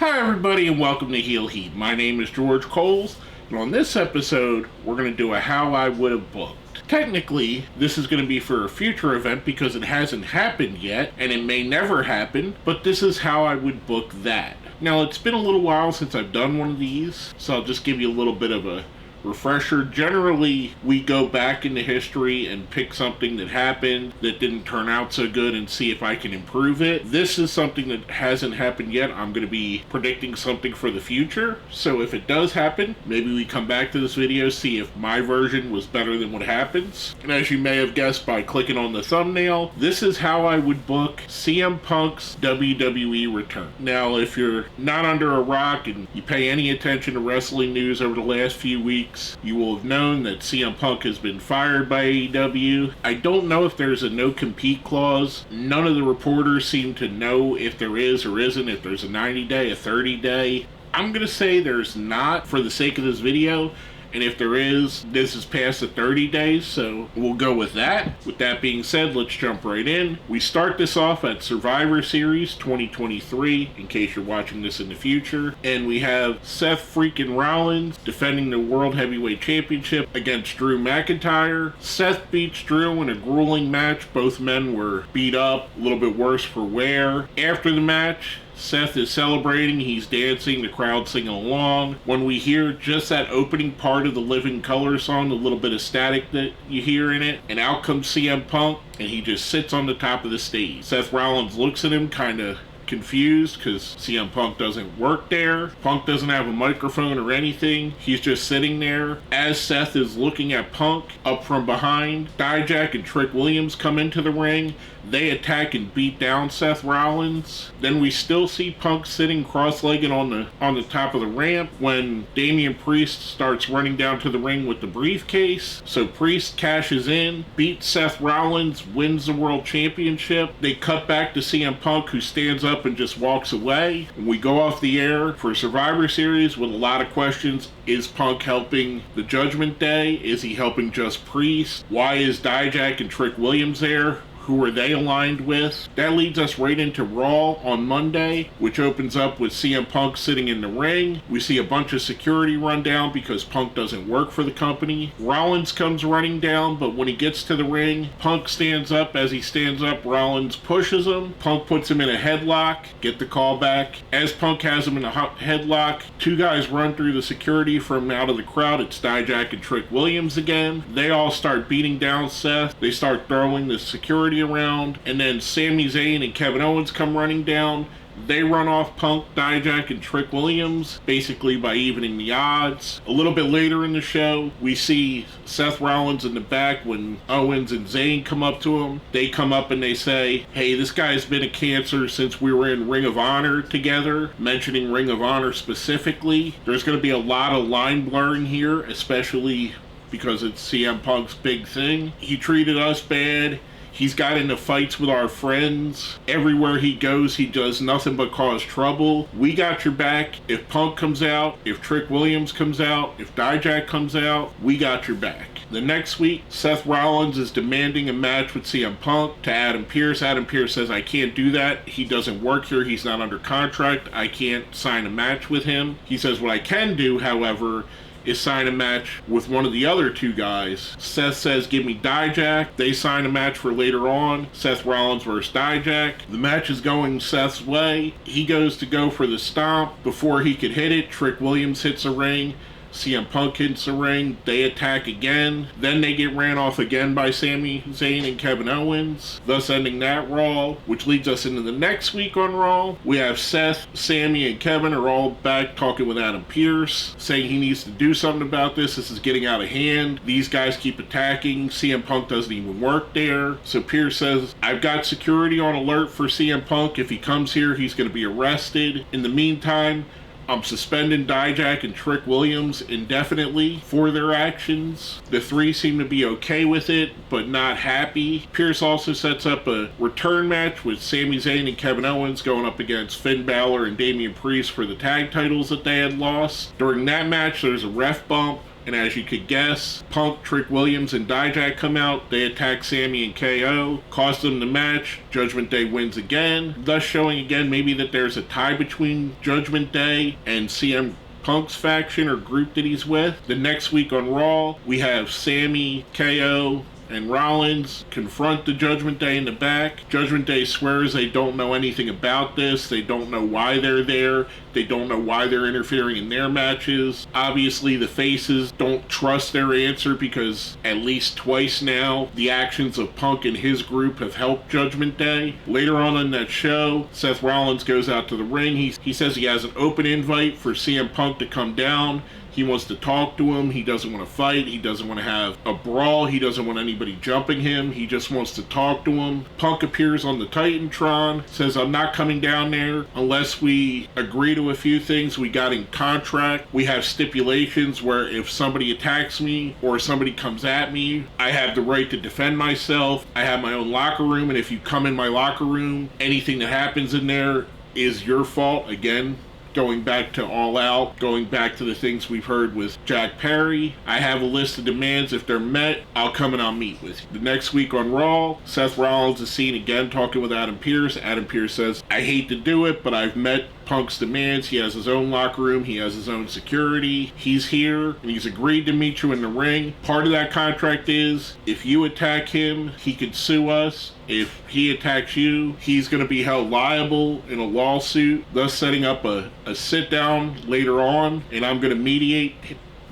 Hi everybody and welcome to Heel Heat. My name is George Coles, and on this episode we're going to do a How I Would Have Booked. Technically, this is going to be for a future event because it hasn't happened yet, and it may never happen, but this is how I would book that. Now, it's been a little while since I've done one of these, so I'll just give you a little bit of a refresher. Generally, we go back into history and pick something that happened that didn't turn out so good and see if I can improve it. This is something that hasn't happened yet. I'm going to be predicting something for the future. So if it does happen, maybe we come back to this video, see if my version was better than what happens. And as you may have guessed by clicking on the thumbnail, this is how I would book CM Punk's WWE return. Now, if you're not under a rock and you pay any attention to wrestling news over the last few weeks, you will have known that CM Punk has been fired by AEW. I don't know if there's a no-compete clause. None of the reporters seem to know if there is or isn't, if there's a 90-day, a 30-day. I'm going to say there's not for the sake of this video. And if there is, this is past the 30 days, so we'll go with that. With that being said, let's jump right in. We start this off at Survivor Series 2023, in case you're watching this in the future. And we have Seth freaking Rollins defending the World Heavyweight Championship against Drew McIntyre. Seth beats Drew in a grueling match. Both men were beat up, a little bit worse for wear. After the match, Seth is celebrating, he's dancing, the crowd singing along. When we hear just that opening part of the Living Color song, the little bit of static that you hear in it, and out comes CM Punk, and he just sits on the top of the stage. Seth Rollins looks at him kind of confused because CM Punk doesn't work there. Punk doesn't have a microphone or anything. He's just sitting there. As Seth is looking at Punk up from behind, Dijak and Trick Williams come into the ring. They attack and beat down Seth Rollins. Then we still see Punk sitting cross-legged on the top of the ramp when Damian Priest starts running down to the ring with the briefcase. So Priest cashes in, beats Seth Rollins, wins the World Championship. They cut back to CM Punk, who stands up and just walks away. And we go off the air for Survivor Series with a lot of questions. Is Punk helping the Judgment Day? Is he helping just Priest? Why is Dijak and Trick Williams there? Who are they aligned with? That leads us right into Raw on Monday, which opens up with CM Punk sitting in the ring. We see a bunch of security run down because Punk doesn't work for the company. Rollins comes running down, but when he gets to the ring, Punk stands up. As he stands up, Rollins pushes him. Punk puts him in a headlock. Get the call back. As Punk has him in a headlock, two guys run through the security from out of the crowd. It's Dijak and Trick Williams again. They all start beating down Seth. They start throwing the security around, and then Sami Zayn and Kevin Owens come running down. They run off Punk, Dijak, and Trick Williams, basically by evening the odds. A little bit later in the show, we see Seth Rollins in the back when Owens and Zayn come up to him. They come up and they say, hey, this guy's been a cancer since we were in Ring of Honor together, mentioning Ring of Honor specifically. There's going to be a lot of line blurring here, especially because it's CM Punk's big thing. He treated us bad. He's got into fights with our friends. Everywhere he goes, he does nothing but cause trouble. We got your back. If Punk comes out, if Trick Williams comes out, if Dijak comes out, we got your back. The next week, Seth Rollins is demanding a match with CM Punk to Adam Pearce. Adam Pearce says, I can't do that. He doesn't work here. He's not under contract. I can't sign a match with him. He says, what I can do, however, is sign a match with one of the other two guys. Seth says, give me Dijak. They sign a match for later on. Seth Rollins versus Dijak. The match is going Seth's way. He goes to go for the stomp. Before he could hit it, Trick Williams hits a ring. CM Punk hits the ring. They attack again. Then they get ran off again by Sami Zayn and Kevin Owens, thus ending that Raw, which leads us into the next week on Raw. We have Seth, Sami, and Kevin are all back talking with Adam Pearce, saying he needs to do something about this. This is getting out of hand. These guys keep attacking. CM Punk doesn't even work there. So Pearce says, I've got security on alert for CM Punk. If he comes here, he's going to be arrested. In the meantime, I'm suspending Dijak and Trick Williams indefinitely for their actions. The three seem to be okay with it, but not happy. Pearce also sets up a return match with Sami Zayn and Kevin Owens going up against Finn Balor and Damian Priest for the tag titles that they had lost. During that match, there's a ref bump. And as you could guess, Punk, Trick Williams, and Dijak come out. They attack Sammy and KO, cost them the match. Judgment Day wins again, thus showing again maybe that there's a tie between Judgment Day and CM Punk's faction or group that he's with. The next week on Raw, we have Sammy, KO, and Rollins confront the Judgment Day in the back. Judgment Day swears they don't know anything about this. They don't know why they're there. They don't know why they're interfering in their matches. Obviously, the faces don't trust their answer because at least twice now, the actions of Punk and his group have helped Judgment Day. Later on in that show, Seth Rollins goes out to the ring. He says he has an open invite for CM Punk to come down. He wants to talk to him. He doesn't want to fight. He doesn't want to have a brawl. He doesn't want anybody jumping him. He just wants to talk to him. Punk appears on the Titantron, says, I'm not coming down there unless we agree to a few things we got in contract. We have stipulations where if somebody attacks me or somebody comes at me, I have the right to defend myself. I have my own locker room, and if you come in my locker room, anything that happens in there is your fault. Again, going back to All Out, going back to the things we've heard with Jack Perry. I have a list of demands. If they're met, I'll come and I'll meet with you. The next week on Raw, Seth Rollins is seen again talking with Adam Pearce. Adam Pearce says, I hate to do it, but I've met Punk's demands. He has his own locker room. He has his own security. He's here, and he's agreed to meet you in the ring. Part of that contract is, if you attack him, he could sue us. If he attacks you, he's going to be held liable in a lawsuit, thus setting up a sit-down later on, and I'm going to mediate.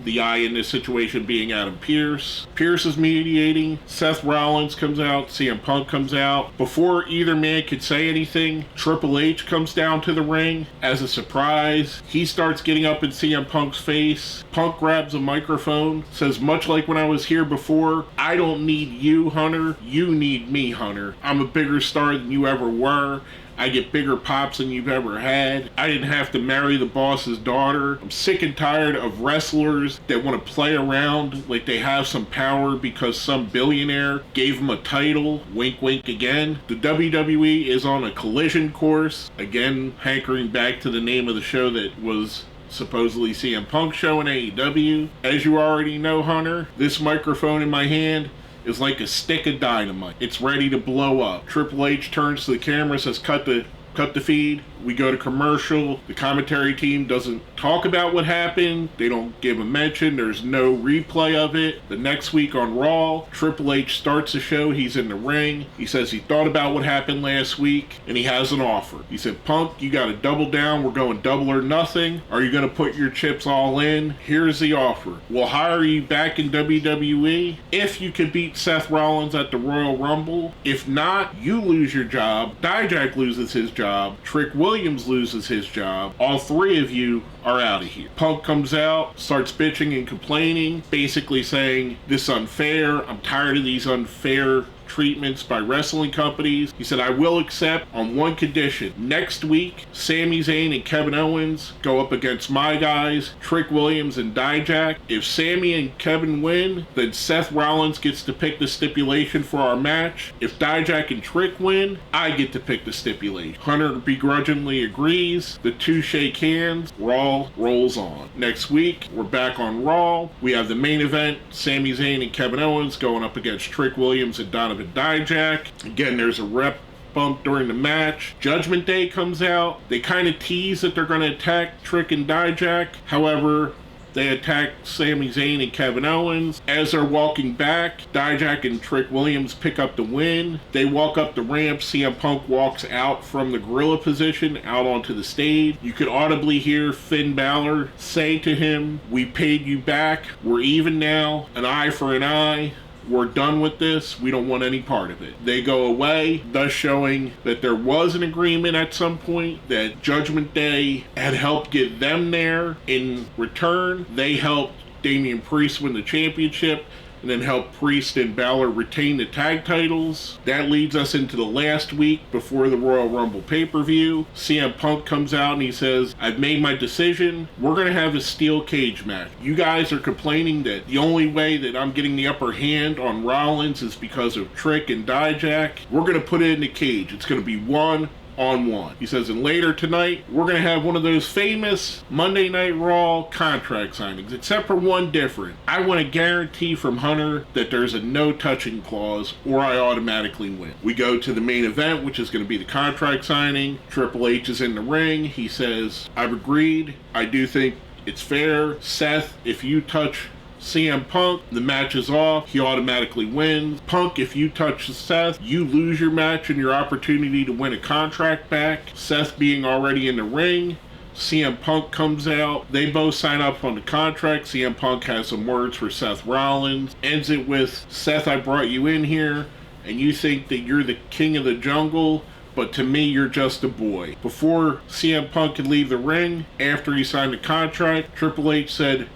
The eye in this situation being Adam Pearce. Pearce is mediating. Seth Rollins comes out. CM Punk comes out. Before either man could say anything, Triple H comes down to the ring as a surprise. He starts getting up in CM Punk's face. Punk grabs a microphone, says, much like when I was here before, I don't need you, Hunter. You need me, Hunter. I'm a bigger star than you ever were. I get bigger pops than you've ever had. I didn't have to marry the boss's daughter. I'm sick and tired of wrestlers that want to play around like they have some power because some billionaire gave them a title. Wink, wink again. The WWE is on a collision course. Again, hankering back to the name of the show that was supposedly CM Punk's show in AEW. As you already know, Hunter, this microphone in my hand is like a stick of dynamite. It's ready to blow up. Triple H turns to the camera, says, cut the feed. We go to commercial. The commentary team doesn't talk about what happened. They don't give a mention. There's no replay of it. The next week on Raw, Triple H starts the show. He's in the ring. He says he thought about what happened last week, and he has an offer. He said, Punk, you got to double down. We're going double or nothing. Are you going to put your chips all in? Here's the offer. We'll hire you back in WWE if you can beat Seth Rollins at the Royal Rumble. If not, you lose your job. Dijak loses his job. Trick Williams loses his job. All three of you are out of here. Punk comes out, starts bitching and complaining, basically saying, this is unfair. I'm tired of these unfair treatments by wrestling companies. He said, I will accept on one condition. Next week, Sami Zayn and Kevin Owens go up against my guys, Trick Williams and Dijak. If Sami and Kevin win, then Seth Rollins gets to pick the stipulation for our match. If Dijak and Trick win, I get to pick the stipulation. Hunter begrudgingly agrees. The two shake hands. Raw rolls on. Next week, we're back on Raw. We have the main event, Sami Zayn and Kevin Owens going up against Trick Williams and Donovan Dijak. Again, there's a rep bump during the match. Judgment Day comes out. They kind of tease that they're going to attack Trick and Dijak. However, they attack Sami Zayn and Kevin Owens. As they're walking back, Dijak and Trick Williams pick up the win. They walk up the ramp. CM Punk walks out from the gorilla position out onto the stage. You could audibly hear Finn Balor say to him, we paid you back. We're even now. An eye for an eye. We're done with this. We don't want any part of it. They go away, thus showing that there was an agreement at some point, that Judgment Day had helped get them there. In return, they helped Damian Priest win the championship, and then help Priest and Balor retain the tag titles. That leads us into the last week before the Royal Rumble pay-per-view. CM Punk comes out and he says, I've made my decision. We're going to have a steel cage match. You guys are complaining that the only way that I'm getting the upper hand on Rollins is because of Trick and Dijak. We're going to put it in the cage. It's going to be 1 one. He says, and later tonight, we're going to have one of those famous Monday Night Raw contract signings, except for one different. I want a guarantee from Hunter that there's a no touching clause or I automatically win. We go to the main event, which is going to be the contract signing. Triple H is in the ring. He says, I've agreed. I do think it's fair. Seth, if you touch CM Punk, the match is off. He automatically wins. Punk, if you touch Seth, you lose your match and your opportunity to win a contract back. Seth being already in the ring, CM Punk comes out. They both sign up on the contract. CM Punk has some words for Seth Rollins. Ends it with, Seth, I brought you in here, and you think that you're the king of the jungle, but to me, you're just a boy. Before CM Punk could leave the ring, after he signed the contract, Triple H said,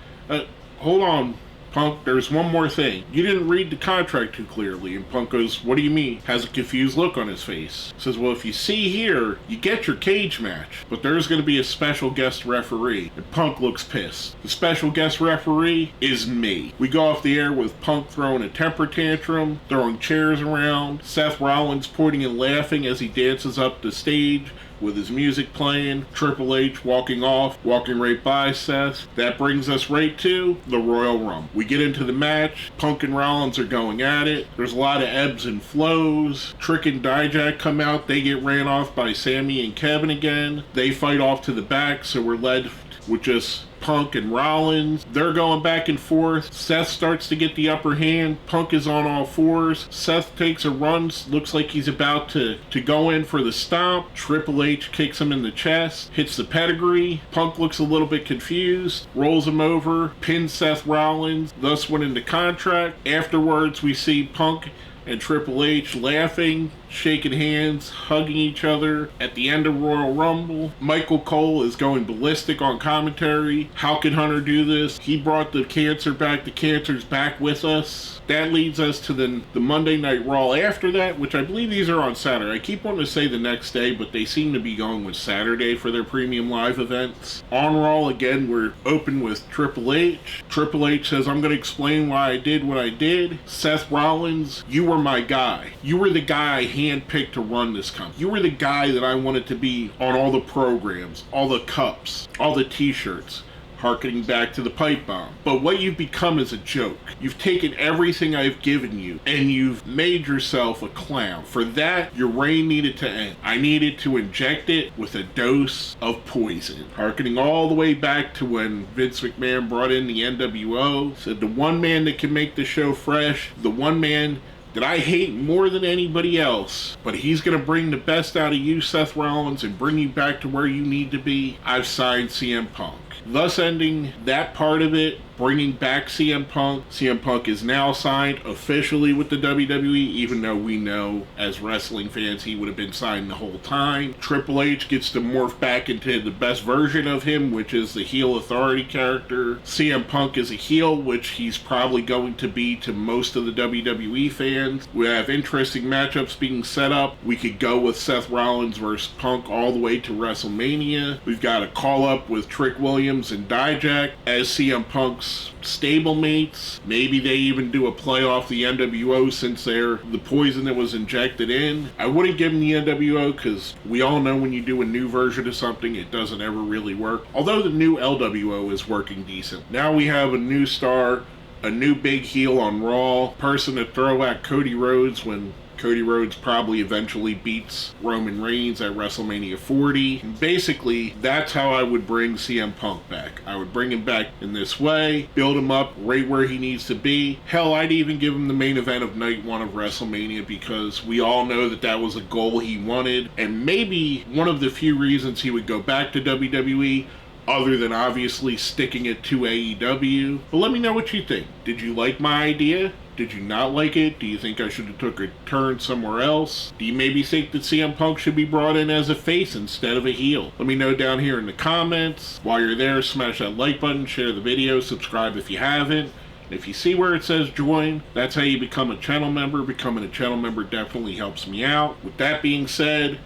hold on, Punk, there's one more thing. You didn't read the contract too clearly. And Punk goes, what do you mean? Has a confused look on his face. Says, well, if you see here, you get your cage match, but there's going to be a special guest referee. And Punk looks pissed. The special guest referee is me. We go off the air with Punk throwing a temper tantrum, throwing chairs around, Seth Rollins pointing and laughing as he dances up the stage with his music playing, Triple H walking right by Seth. That brings us right to the Royal Rumble. We get into the match. Punk and Rollins are going at it. There's a lot of ebbs and flows. Trick and Dijak come out. They get ran off by Sammy and Kevin again. They fight off to the back, so we're led with just Punk and Rollins. They're going back and forth. Seth starts to get the upper hand. Punk is on all fours. Seth takes a run. Looks like he's about to go in for the stomp. Triple H kicks him in the chest. Hits the pedigree. Punk looks a little bit confused. Rolls him over. Pins Seth Rollins. Thus winning the contract. Afterwards, we see Punk and Triple H laughing, shaking hands, hugging each other. At the end of Royal Rumble, Michael Cole is going ballistic on commentary. How could Hunter do this? He brought the cancer back. The cancer's back with us. That leads us to the Monday Night Raw after that, which I believe these are on Saturday. I keep wanting to say the next day, but they seem to be going with Saturday for their premium live events. On Raw, again, we're open with Triple H. Triple H says, I'm going to explain why I did what I did. Seth Rollins, you were my guy. You were the guy I handpicked to run this company. You were the guy that I wanted to be on all the programs, all the cups, all the t-shirts, harkening back to the pipe bomb. But what you've become is a joke. You've taken everything I've given you and you've made yourself a clown. For that, your reign needed to end. I needed to inject it with a dose of poison. Harkening all the way back to when Vince McMahon brought in the NWO, said the one man that can make the show fresh, the one man that I hate more than anybody else, but he's going to bring the best out of you, Seth Rollins, and bring you back to where you need to be. I've signed CM Punk. Thus ending that part of it, bringing back CM Punk. CM Punk is now signed officially with the WWE, even though we know as wrestling fans he would have been signed the whole time. Triple H gets to morph back into the best version of him, which is the heel authority character. CM Punk is a heel, which he's probably going to be to most of the WWE fans. We have interesting matchups being set up. We could go with Seth Rollins versus Punk all the way to WrestleMania. We've got a call up with Trick Williams and Dijak as CM Punk's stablemates. Maybe they even do a play off the NWO since they're the poison that was injected in. I wouldn't give them the NWO because we all know when you do a new version of something, it doesn't ever really work. Although the new LWO is working decent. Now we have a new star, a new big heel on Raw, person to throw at Cody Rhodes when Cody Rhodes probably eventually beats Roman Reigns at WrestleMania 40. And basically, that's how I would bring CM Punk back. I would bring him back in this way, build him up right where he needs to be. Hell, I'd even give him the main event of night one of WrestleMania because we all know that that was a goal he wanted. And maybe one of the few reasons he would go back to WWE, other than obviously sticking it to AEW. But let me know what you think. Did you like my idea? Did you not like it? Do you think I should have took a turn somewhere else? Do you maybe think that CM Punk should be brought in as a face instead of a heel? Let me know down here in the comments. While you're there, smash that like button, share the video, subscribe if you haven't. If you see where it says join, that's how you become a channel member. Becoming a channel member definitely helps me out. With that being said,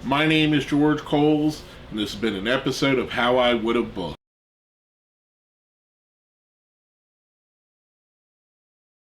my name is George Coles, and this has been an episode of How I Would Have Booked.